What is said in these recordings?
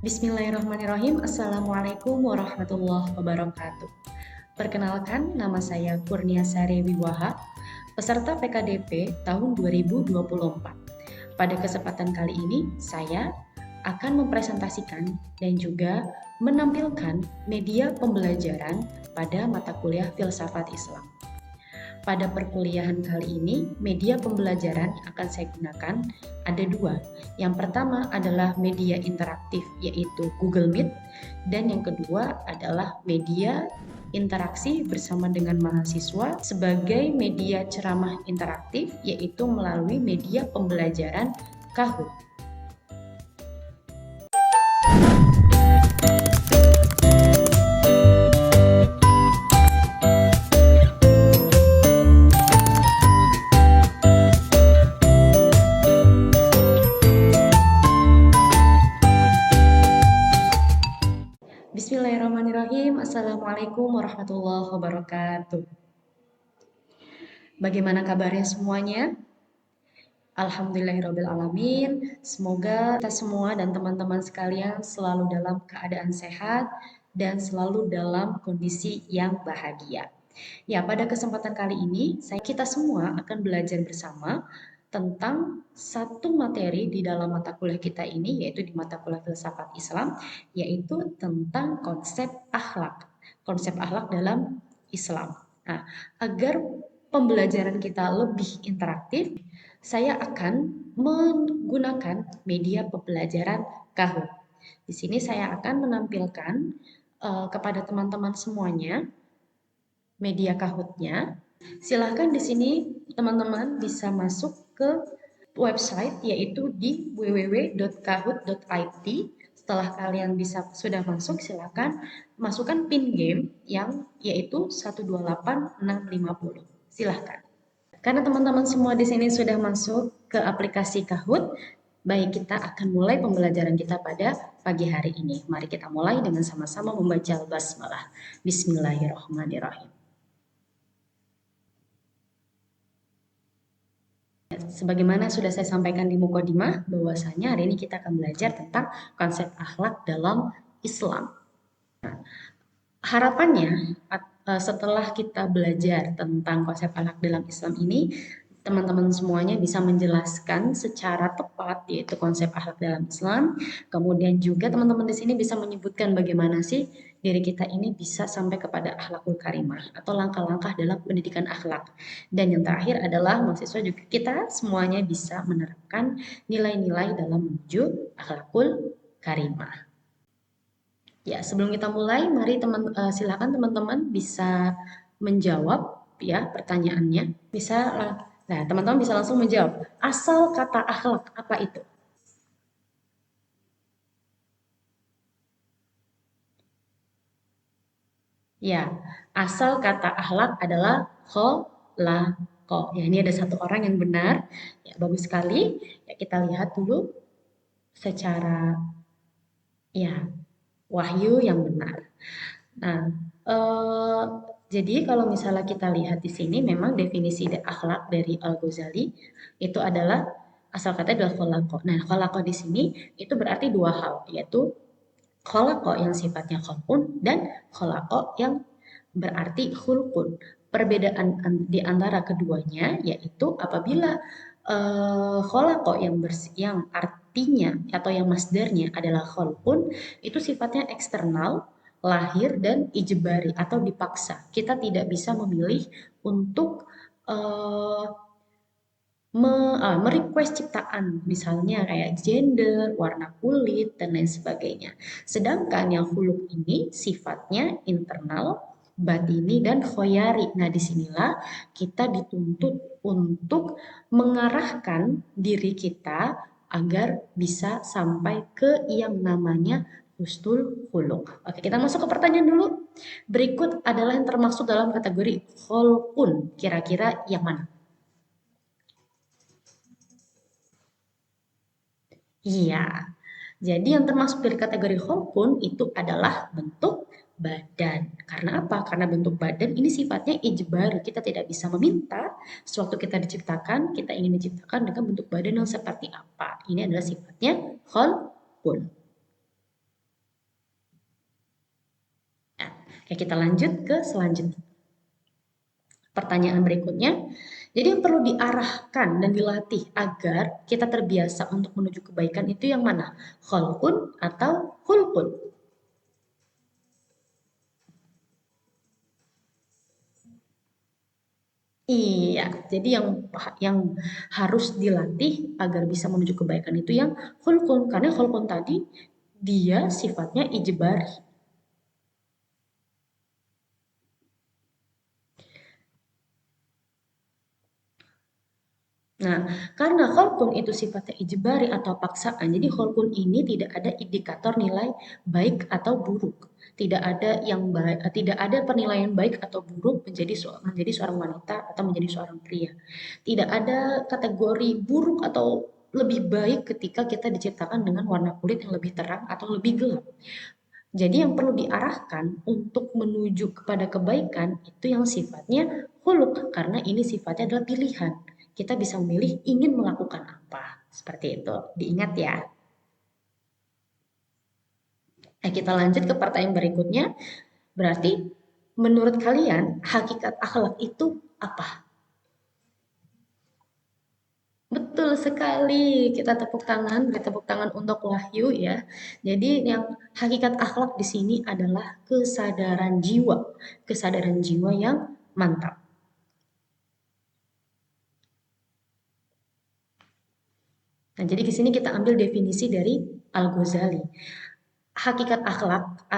Bismillahirrahmanirrahim. Assalamualaikum warahmatullahi wabarakatuh. Perkenalkan, nama saya Kurnia Sari Wiwaha, peserta PKDP tahun 2024. Pada kesempatan kali ini, saya akan mempresentasikan dan juga menampilkan media pembelajaran pada mata kuliah Filsafat Islam. Pada perkuliahan kali ini, media pembelajaran yang akan saya gunakan ada dua. Yang pertama adalah media interaktif, yaitu Google Meet, dan yang kedua adalah media interaksi bersama dengan mahasiswa sebagai media ceramah interaktif, yaitu melalui media pembelajaran Kahoot. Bismillahirrahmanirrahim. Assalamualaikum warahmatullahi wabarakatuh. Bagaimana kabarnya semuanya? Alhamdulillahirrabbilalamin. Semoga kita semua dan teman-teman sekalian selalu dalam keadaan sehat dan selalu dalam kondisi yang bahagia. Ya, pada kesempatan kali ini kita semua akan belajar bersama tentang satu materi di dalam mata kuliah kita ini, yaitu di mata kuliah Filsafat Islam, yaitu tentang konsep akhlak. Konsep akhlak dalam Islam. Nah, agar pembelajaran kita lebih interaktif, saya akan menggunakan media pembelajaran Kahoot. Di sini saya akan menampilkan kepada teman-teman semuanya media Kahoot-nya. Silahkan di sini teman-teman bisa masuk ke website, yaitu di www.kahoot.it. Setelah kalian sudah masuk, silahkan masukkan pin game yang yaitu 128650. Silahkan. Karena teman-teman semua di sini sudah masuk ke aplikasi Kahoot, baik, kita akan mulai pembelajaran kita pada pagi hari ini. Mari kita mulai dengan sama-sama membaca Al-Basmalah. Bismillahirrahmanirrahim. Sebagaimana sudah saya sampaikan di mukadimah, bahwasanya hari ini kita akan belajar tentang konsep akhlak dalam Islam. Nah, harapannya setelah kita belajar tentang konsep akhlak dalam Islam ini, teman-teman semuanya bisa menjelaskan secara tepat yaitu konsep akhlak dalam Islam. Kemudian juga teman-teman di sini bisa menyebutkan bagaimana sih diri kita ini bisa sampai kepada akhlakul karimah atau langkah-langkah dalam pendidikan akhlak. Dan yang terakhir adalah mahasiswa juga kita semuanya bisa menerapkan nilai-nilai dalam menuju akhlakul karimah. Ya, sebelum kita mulai, mari silakan teman-teman bisa menjawab ya pertanyaannya. Nah, teman-teman bisa langsung menjawab. Asal kata akhlak apa itu? Ya, asal kata akhlak adalah kholaqo. Ya, ini ada satu orang yang benar. Ya, bagus sekali. Ya, kita lihat dulu secara ya wahyu yang benar. Nah, jadi kalau misalnya kita lihat di sini memang definisi akhlak dari Al-Ghazali itu adalah asal kata adalah kholaqo. Nah, kholaqo di sini itu berarti dua hal, yaitu kholaqo yang sifatnya kholqun dan kholaqo yang berarti khulqun. Perbedaan di antara keduanya yaitu apabila kholaqo yang artinya atau yang masdarnya adalah kholqun, itu sifatnya eksternal, lahir dan ijbari atau dipaksa. Kita tidak bisa memilih untuk merequest ciptaan, misalnya kayak gender, warna kulit, dan lain sebagainya. Sedangkan yang khuluq ini sifatnya internal, batini, dan khoyari. Nah, disinilah kita dituntut untuk mengarahkan diri kita agar bisa sampai ke yang namanya husnul khuluq. Oke, kita masuk ke pertanyaan dulu. Berikut adalah yang termasuk dalam kategori kholqun. Kira-kira yang mana? Iya. Jadi yang termasuk dari kategori kholqun itu adalah bentuk badan. Karena apa? Karena bentuk badan ini sifatnya ijbari. Kita tidak bisa meminta sewaktu kita diciptakan, kita ingin diciptakan dengan bentuk badan yang seperti apa. Ini adalah sifatnya kholqun. Oke, kita lanjut ke selanjutnya. Pertanyaan berikutnya, jadi yang perlu diarahkan dan dilatih agar kita terbiasa untuk menuju kebaikan itu yang mana? Kholqun atau hulqun? Iya, jadi yang harus dilatih agar bisa menuju kebaikan itu yang hulqun. Karena hulqun tadi dia sifatnya ijbari. Nah, karena kholqun itu sifatnya ijbari atau paksaan, jadi kholqun ini tidak ada indikator nilai baik atau buruk. Tidak ada yang baik, tidak ada penilaian baik atau buruk menjadi seorang wanita atau menjadi seorang pria. Tidak ada kategori buruk atau lebih baik ketika kita diciptakan dengan warna kulit yang lebih terang atau lebih gelap. Jadi yang perlu diarahkan untuk menuju kepada kebaikan itu yang sifatnya huluk karena ini sifatnya adalah pilihan. Kita bisa memilih ingin melakukan apa. Seperti itu. Diingat ya. Nah, kita lanjut ke pertanyaan berikutnya. Berarti menurut kalian hakikat akhlak itu apa? Betul sekali. Kita tepuk tangan, beri tepuk tangan untuk Wahyu ya. Jadi yang hakikat akhlak di sini adalah kesadaran jiwa. Kesadaran jiwa yang mantap. Nah, jadi di sini kita ambil definisi dari Al-Ghazali. Hakikat akhlak,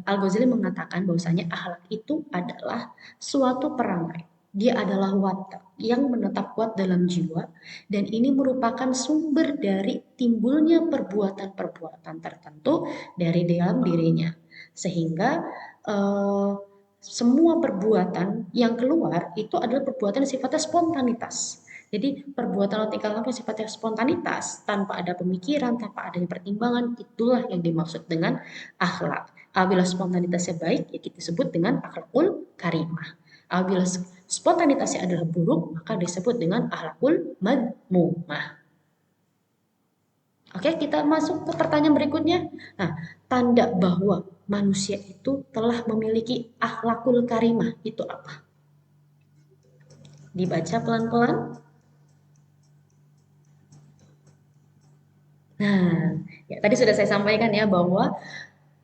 Al-Ghazali mengatakan bahwasanya akhlak itu adalah suatu perangai. Dia adalah watak yang menetap kuat dalam jiwa dan ini merupakan sumber dari timbulnya perbuatan-perbuatan tertentu dari dalam dirinya. Sehingga eh, semua perbuatan yang keluar itu adalah perbuatan yang sifatnya spontanitas. Jadi perbuatan atau tingkah laku yang sifatnya spontanitas tanpa ada pemikiran, tanpa adanya pertimbangan, itulah yang dimaksud dengan akhlak. Apabila spontanitasnya baik, ya kita sebut dengan akhlakul karimah. Apabila spontanitasnya adalah buruk, maka disebut dengan akhlakul madmumah. Oke, kita masuk ke pertanyaan berikutnya. Nah, tanda bahwa manusia itu telah memiliki akhlakul karimah itu apa? Dibaca pelan-pelan. Nah, ya tadi sudah saya sampaikan ya bahwa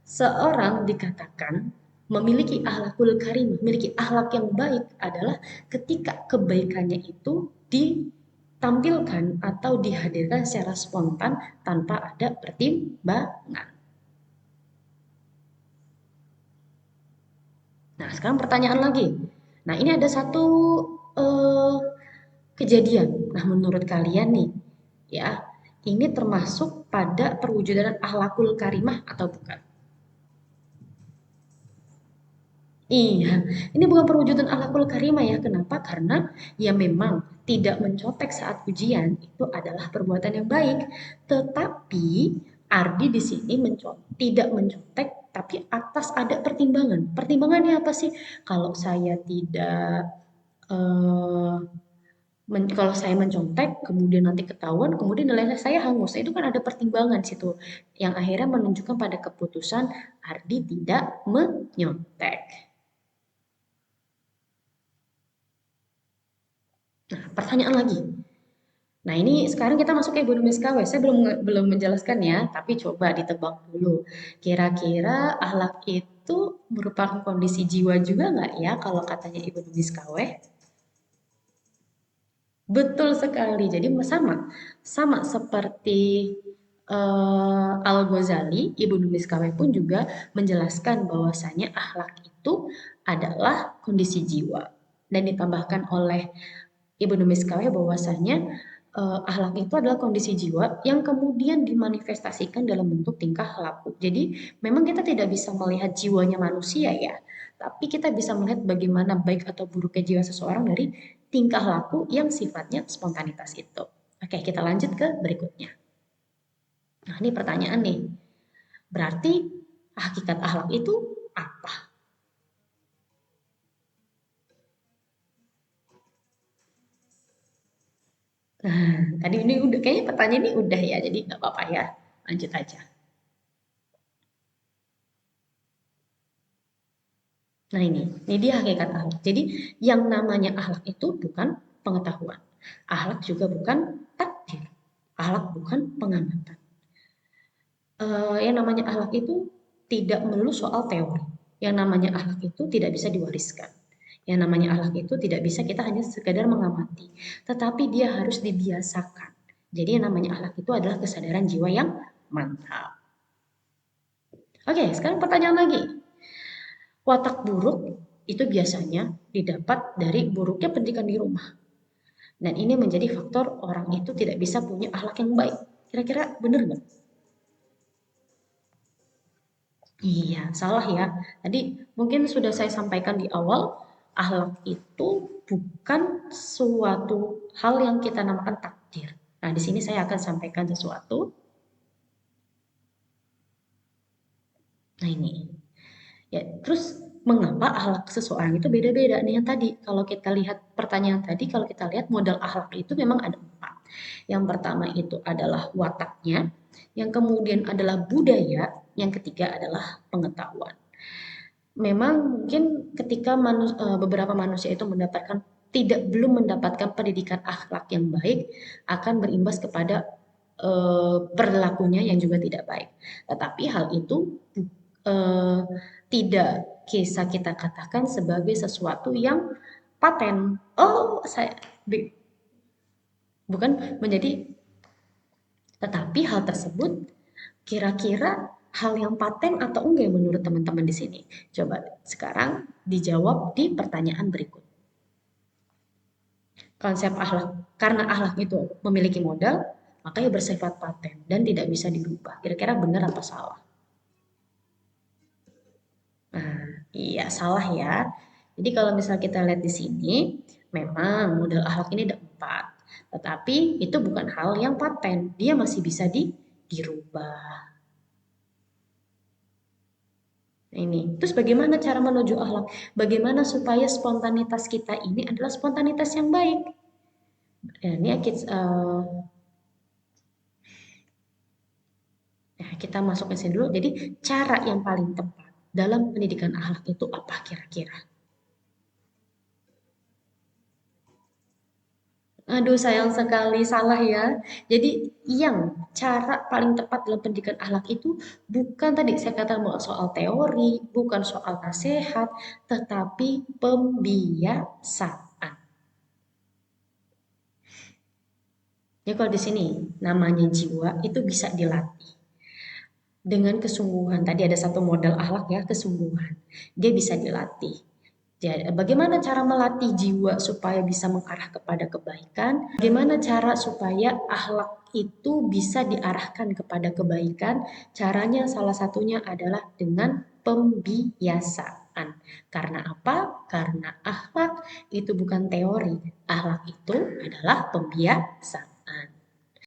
seorang dikatakan memiliki akhlakul karim, memiliki akhlak yang baik adalah ketika kebaikannya itu ditampilkan atau dihadirkan secara spontan tanpa ada pertimbangan. Nah, sekarang pertanyaan lagi. Nah, ini ada satu eh, kejadian. Nah, menurut kalian nih, ya, ini termasuk pada perwujudan akhlakul karimah atau bukan? Iya, ini bukan perwujudan akhlakul karimah ya. Kenapa? Karena ya memang tidak mencontek saat ujian itu adalah perbuatan yang baik. Tetapi Ardi di sini tidak mencontek tapi atas ada pertimbangan. Pertimbangannya apa sih? Kalau saya tidak eh, kalau saya mencontek kemudian nanti ketahuan kemudian nilai saya hangus. Itu kan ada pertimbangan situ yang akhirnya menunjukkan pada keputusan Ardi tidak menyontek. Nah, pertanyaan lagi. Nah, ini sekarang kita masuk ke Ibu Numis KW. Saya belum belum menjelaskan ya, tapi coba ditebak dulu. Kira-kira akhlak itu merupakan kondisi jiwa juga nggak ya kalau katanya Ibu Numis KW? Betul sekali. Jadi sama, sama seperti Al-Ghazali, Ibu Numis KW pun juga menjelaskan bahwasanya akhlak itu adalah kondisi jiwa dan ditambahkan oleh Ibu Numis KW bahwasanya akhlak itu adalah kondisi jiwa yang kemudian dimanifestasikan dalam bentuk tingkah laku. Jadi memang kita tidak bisa melihat jiwanya manusia ya, tapi kita bisa melihat bagaimana baik atau buruknya jiwa seseorang dari tingkah laku yang sifatnya spontanitas itu. Oke, kita lanjut ke berikutnya. Nah, ini pertanyaan nih. Berarti hakikat akhlak itu apa? Nah, tadi ini udah kayaknya pertanyaan ini udah ya, jadi nggak apa-apa ya. Lanjut aja. Nah ini dia hakikat akhlak. Jadi yang namanya akhlak itu bukan pengetahuan. Akhlak juga bukan takdir. Akhlak bukan pengamatan. Yang namanya akhlak itu tidak melulu soal teori. Yang namanya akhlak itu tidak bisa diwariskan. Yang namanya akhlak itu tidak bisa kita hanya sekadar mengamati, tetapi dia harus dibiasakan. Jadi yang namanya akhlak itu adalah kesadaran jiwa yang mantap. Oke, sekarang pertanyaan lagi. Watak buruk itu biasanya didapat dari buruknya pendidikan di rumah. Dan ini menjadi faktor orang itu tidak bisa punya akhlak yang baik. Kira-kira benar nggak? Iya, salah ya. Tadi mungkin sudah saya sampaikan di awal, akhlak itu bukan suatu hal yang kita namakan takdir. Nah, di sini saya akan sampaikan sesuatu. Nah, ini. Ya, terus mengapa akhlak seseorang itu beda-beda? Nih yang tadi, kalau kita lihat pertanyaan tadi, kalau kita lihat modal akhlak itu memang ada 4. Yang pertama itu adalah wataknya, yang kemudian adalah budaya, yang ketiga adalah pengetahuan. Memang mungkin ketika beberapa manusia itu belum mendapatkan pendidikan akhlak yang baik, akan berimbas kepada perilakunya yang juga tidak baik. Tetapi hal itu eh, tidak bisa kita katakan sebagai sesuatu yang paten. Oh, saya bukan menjadi, tetapi hal tersebut kira-kira hal yang paten atau enggak menurut teman-teman di sini? Coba sekarang dijawab di pertanyaan berikut. Konsep akhlak, karena akhlak itu memiliki modal, makanya bersifat paten dan tidak bisa dirubah. Kira-kira benar apa salah? Nah, iya salah ya. Jadi kalau misal kita lihat di sini, memang modal akhlak ini ada 4. Tetapi itu bukan hal yang paten, dia masih bisa dirubah. Nah, ini. Terus bagaimana cara menuju akhlak? Bagaimana supaya spontanitas kita ini adalah spontanitas yang baik? Ya, ini kita masuk ke sini dulu. Jadi cara yang paling tepat dalam pendidikan akhlak itu apa kira-kira? Aduh, sayang sekali salah ya. Jadi yang cara paling tepat dalam pendidikan akhlak itu bukan tadi saya katakan bahwa soal teori, bukan soal nasihat, tetapi pembiasaan. Ya kalau di sini namanya jiwa itu bisa dilatih dengan kesungguhan. Tadi ada satu modal akhlak ya, kesungguhan. Dia bisa dilatih. Jadi, bagaimana cara melatih jiwa supaya bisa mengarah kepada kebaikan? Bagaimana cara supaya akhlak itu bisa diarahkan kepada kebaikan? Caranya salah satunya adalah dengan pembiasaan. Karena apa? Karena akhlak itu bukan teori. Akhlak itu adalah pembiasaan.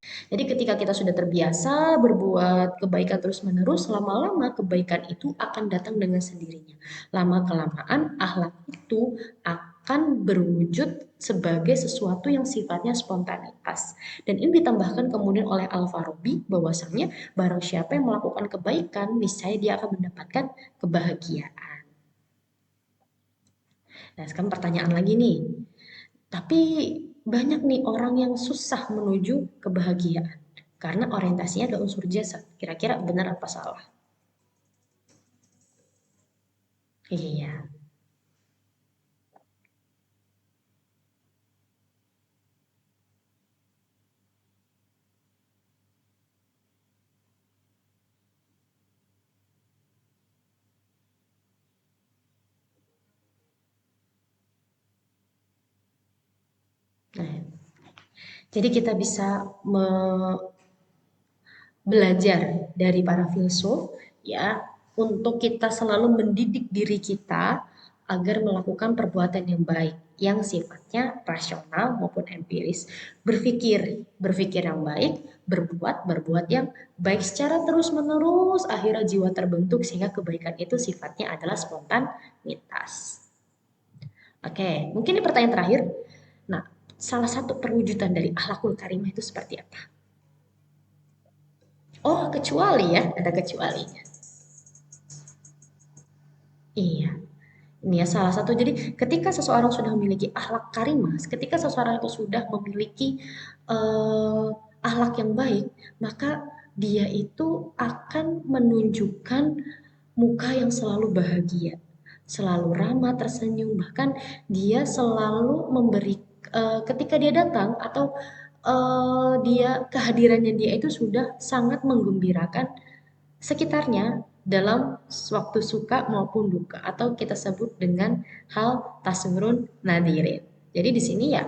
Jadi ketika kita sudah terbiasa berbuat kebaikan terus-menerus, lama-lama kebaikan itu akan datang dengan sendirinya. Lama-kelamaan akhlak itu akan berwujud sebagai sesuatu yang sifatnya spontanitas. Dan ini ditambahkan kemudian oleh Al-Farabi bahwasanya barang siapa yang melakukan kebaikan, niscaya dia akan mendapatkan kebahagiaan. Nah, sekarang pertanyaan lagi nih. Tapi banyak nih orang yang susah menuju kebahagiaan karena orientasinya ada unsur jasad. Kira-kira benar apa salah? Iya. Nah, jadi kita bisa belajar dari para filsuf ya untuk kita selalu mendidik diri kita agar melakukan perbuatan yang baik yang sifatnya rasional maupun empiris, berpikir yang baik, berbuat yang baik secara terus-menerus, akhirnya jiwa terbentuk sehingga kebaikan itu sifatnya adalah spontanitas. Oke, mungkin ini pertanyaan terakhir. Nah, salah satu perwujudan dari akhlakul karimah itu seperti apa? Oh, kecuali ya, ada kecualinya. Iya, Ini ya salah satu. Jadi ketika seseorang sudah memiliki akhlak karimah, ketika seseorang itu sudah memiliki eh, akhlak yang baik, maka dia itu akan menunjukkan muka yang selalu bahagia, selalu ramah, tersenyum, bahkan dia selalu memberi ketika dia datang atau dia kehadirannya dia itu sudah sangat menggembirakan sekitarnya dalam waktu suka maupun duka atau kita sebut dengan hal tasawurun nadirin. Jadi di sini ya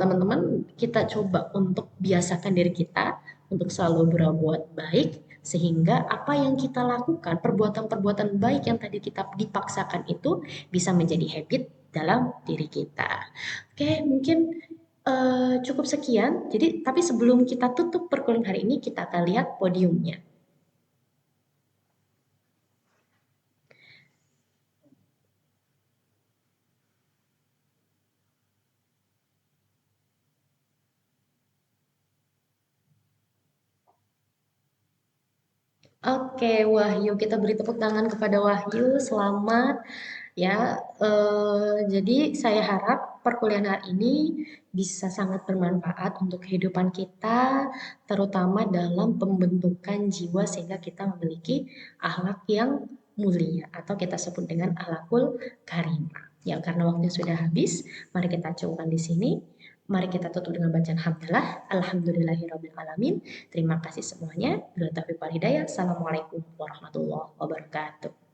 teman-teman kita coba untuk biasakan diri kita untuk selalu berbuat baik sehingga apa yang kita lakukan perbuatan-perbuatan baik yang tadi kita dipaksakan itu bisa menjadi habit dalam diri kita. Oke, mungkin cukup sekian. Jadi tapi sebelum kita tutup perkuliahan hari ini kita akan lihat podiumnya. Oke, Wahyu, kita beri tepuk tangan kepada Wahyu. Selamat ya. Jadi saya harap perkuliahan hari ini bisa sangat bermanfaat untuk kehidupan kita, terutama dalam pembentukan jiwa sehingga kita memiliki akhlak yang mulia atau kita sebut dengan akhlakul karimah. Ya, karena waktu sudah habis, mari kita cukupkan di sini. Mari kita tutup dengan bacaan hamdalah. Alhamdulillahirabbil alamin. Terima kasih semuanya. Bila taufiq wal hidayah. Assalamualaikum warahmatullahi wabarakatuh.